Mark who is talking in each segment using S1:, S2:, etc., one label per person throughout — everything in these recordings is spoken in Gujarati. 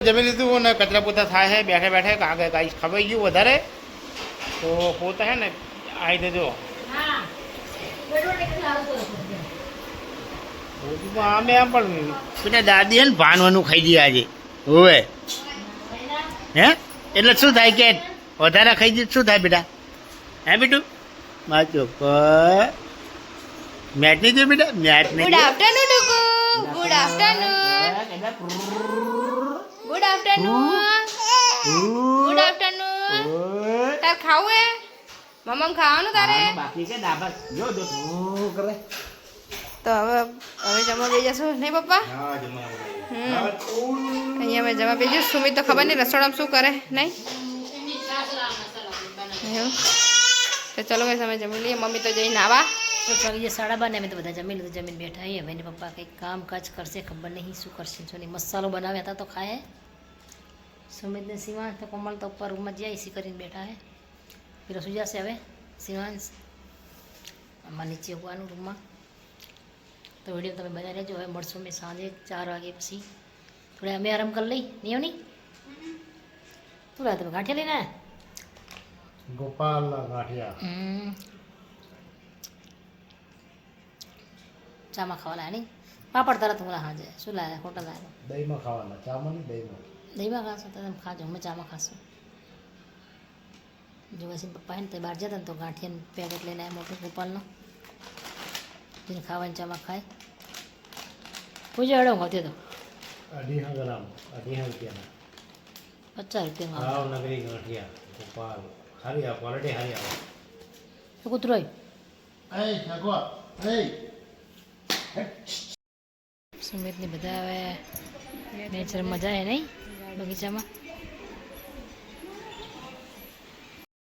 S1: જમી લીધું ને કચરા પોતા થાય છે બેઠે બેઠે કાગે કાંઈ ખવાઈ ગયું વધારે તો પોતા હે ને આવી દેજો અમે આમ પણ પેલા દાદી હે ને ભાનવાનું ખાઈ દઈએ આજે હોવે હે એટલે શું થાય કે વધારે ખાઈ દઈએ શું થાય બેટા હે બેટું માચો મેચ નહીં જોયું બેટા મેચ નહીં
S2: ગુડ આફ્ટરનૂન ડુકુ good afternoon good afternoon good afternoon તાર ખાવું હે મમ્મ ખાવાનું તારે
S1: બાકી કે દાબા જો જો કરે
S2: તો હવે જમવા બેસી જશું નહીં પપ્પા
S1: હા જમવા
S2: અહીંયા અમે જમવા બેસી સુમિત તો ખબર નહીં રસોડામાં શું કરે નહીં એવું તો ચલો ભાઈ અમે જમી લઈએ મમ્મી તો જઈને આવા
S3: તો ચાલીએ 12:30 અમે તો બધા જમી લીધું જમીન બેઠા છીએ હવે પપ્પા કંઈક કામ કાજ કરશે ખબર નહીં શું કરશે જો નહીં મસાલો બનાવ્યા હતા તો ખાય સુમિતને શિવાંશ તો કોમલ તો ઉપર રૂમમાં જઈ એસી કરીને બેઠા હે પેલો સુઈ જશે હવે શિવાંશ આમાં નીચે હોવાનું રૂમમાં તો વિડીયો તમે બનાવી લેજો હવે મળશું મેં સાંજે 4 વાગે પછી થોડે અમે આરામ કરી લઈ નહીં નહીં શું લાગે તમે ગાંઠિયા લઈને આવ્યા
S1: ગોપાલ ગાંઠિયા
S3: ચામાં ખાવા લાયા નહીં પાપડ તરત હું હાજે શું લાયા હોટલ લાયા
S1: દહીંમાં ખાવાના ચામાં નહીં
S3: દહીંમાં ખાશો તો તમે ખાજો અમે ચામાં ખાશું જો વસીને પપ્પા હે ને તે બહાર જતા ને તો ગાંઠિયાનું પેકેટ લઈને આવ્યા મોટું ગોપાલનો જેને ખાવાની ચામાં ખાય પૂજો હડો હોતી તો
S1: 2.5 ગ્રામ 2.5 રૂપિયાના
S3: 50 રૂપિયામાં
S1: ભાવનગરી ગાંઠિયા ગોપાલ સારી આ ક્વોલિટી સારી આવે
S3: તો કૂતરો સુમિતની બધા હવે નેચરમાં જાય નહીં બગીચામાં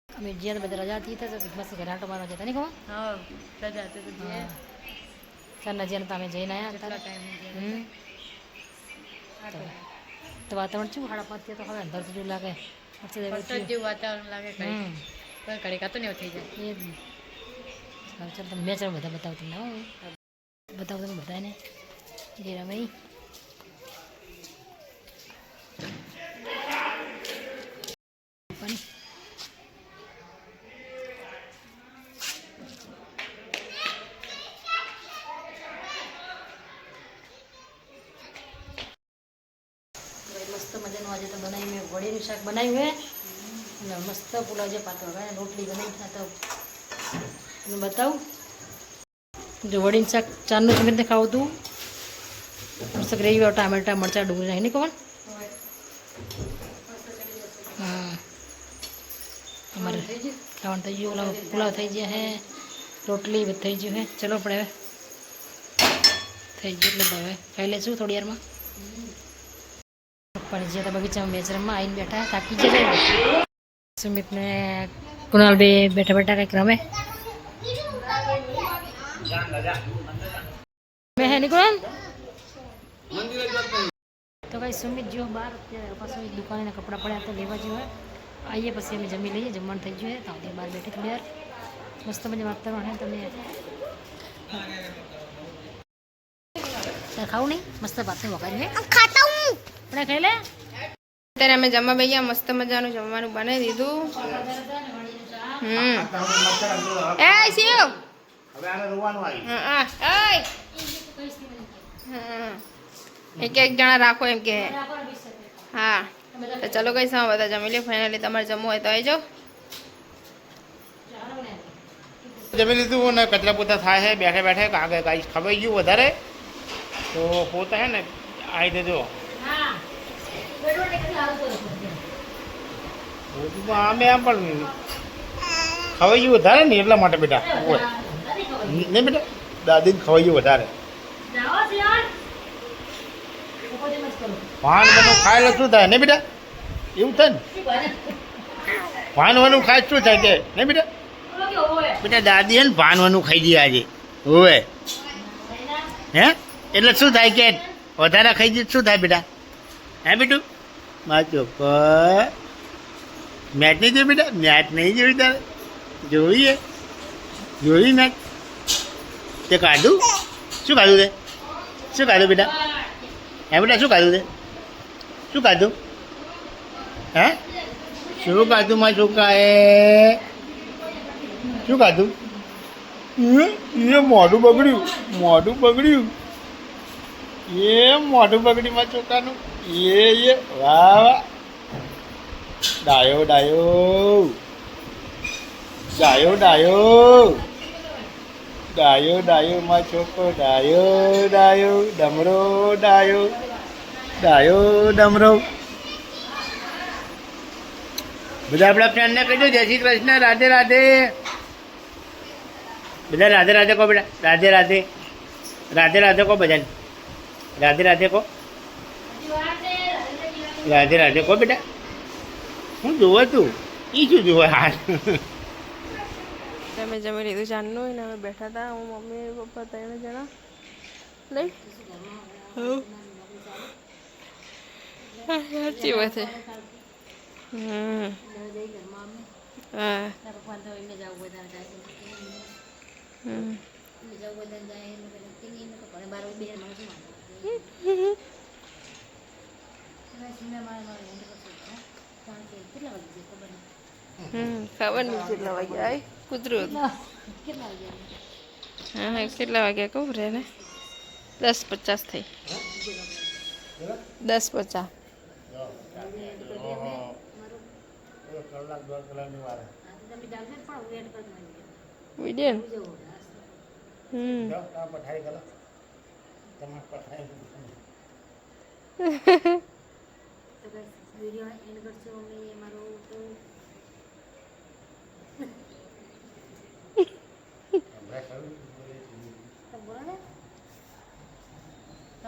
S3: અમે જ્યાં બધા રજા હતી તો બસ ઘરે આંટો મારવા જતા નહીં કહો ચારના જ્યાં તો અમે જઈને આવ્યા તો વાતાવરણ શું 5:30 તો હવે અંધાર જેવું લાગે
S2: વાતાવરણ લાગે ઘડી કાતો ને થઈ જાય
S3: એ જ ચાલ તમે મેચ બધા બતાવું તમને બતાવું તમે બધાને એ રમે મસ્ત મજાનું આજે તો બનાવી મેં વડીનું શાક બનાવ્યું હે અને મસ્ત પુલાવ જે પાતો હવે રોટલી બનાવી તો તમે બતાવું જો વડીનું શાક ચારનું ચમીને ખાવું હતું મસ્ત ગ્રેવી ટામેટા મરચાં ડુંગળી નાખીને કહો હા અમારે ખાવાનું થઈ ગયું પુલાવ થઈ ગયા હે રોટલી બધું થઈ ગયું હે ચલો આપણે હવે થઈ ગયું એટલે હવે ખાઈ લઈશું થોડી વારમાં પણ જે બગીચામાં મેચરમાં આવીને બેઠા થાકી ગયા સુમિતને કુણાલ બે બેઠા બેઠા કંઈક રમે મેં હે નીકળો તો ભાઈ સુમિત જો બહાર અત્યારે પાછું દુકાને કપડાં પડ્યા તો લેવા જેવું હોય આવીએ પછી અમે જમી લઈએ જમવાનું થઈ ગયું તો આપણે બહાર બેઠી થોડી વાર મસ્ત મજા વાતાવરણ હે તમે ખાવું નહીં મસ્ત ભાતને વઘાર્યું હે ખાતા હું આપણે ખાઈ લે
S2: અત્યારે અમે જમવા બેસી મસ્ત મજાનું જમવાનું બનાવી દીધું એ શિવ
S1: હવે આને રોવાનું આવી
S2: એક જણા રાખો એમ કે હા તો ચલો કઈ સા બધા જમી લે ફાઇનલી તમારે જમવું હોય તો આવી જાઓ
S1: જમી લીધું ને કચરા પોતા થાય છે બેઠે બેઠે કાગે કાંઈ ખવાઈ ગયું વધારે તો પોતા હે ને આવી દેજો અમે આમ પણ ખવાઈ ગયું વધારે ને એટલા માટે બેટા નહીં બેટા દાદીને ખવાઈ ગયું વધારે પાન બનું ખાયેલો શું થાય નહીં બેટા એવું થાય ને ભાનવાનું ખાય શું થાય કે નહીં બેટા બેટા દાદી હે ને ભાનવાનું ખાઈ દઈએ આજે હોવે હે એટલે શું થાય કે વધારે ખાઈ દઈએ શું થાય બેટા હે બેટું માચો મેચ નહીં જોયું બેટા મેચ નહીં જોયું તારે જોઈ મેચ તે કાઢું શું કાઢું તે શું કાઢું બેટા હે બેટા શું કાઢું તે શું ખાધું હે શું ખાધું મારા છોકરાએ શું ખાધું એ મોઢું બગડ્યું એ મોઢું બગડ્યું મારા છોકરાનું એ વાહ વાહ ડાયો માં છોકરો ડાયો ડમરો ડમરો બધા આપણા ફ્રેન્ડને કહી દો જય શ્રી કૃષ્ણ રાધે રાધે બધા રાધે રાધે કહો બેટા રાધે રાધે કહો બધાને રાધે કહો રાધે કહો બેટા હું જોવે તું શું જોવે હાલ
S2: તમે જમી લીધું જાનનું ને અમે બેઠા હતા હું મમ્મી પપ્પા 3 જણા નહીં સાચી વાત છે ખબર નહીં કેટલા વાગ્યા આય કૂતરું હા કેટલા વાગ્યા કહું રે ને 10:50 થઈ 10:50 વિડીયો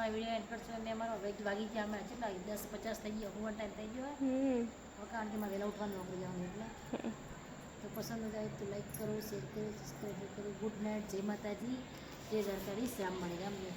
S3: વિડીયો એડ કરશો અને અમારો હવે વાગી ગયા અમે કેટલા 10:50 થઈ ગયો ઓવર ટાઈમ થઈ ગયો હવે કારણ કે મારે વહેલા ઉઠવાનું નોકરી જવાનું એટલે તો પસંદ આવે તો લાઈક કરો શેર કરો સબસ્ક્રાઈબ કરો ગુડ નાઇટ જય માતાજી જય દ્વારકાધીશ રામ મળે રામ જય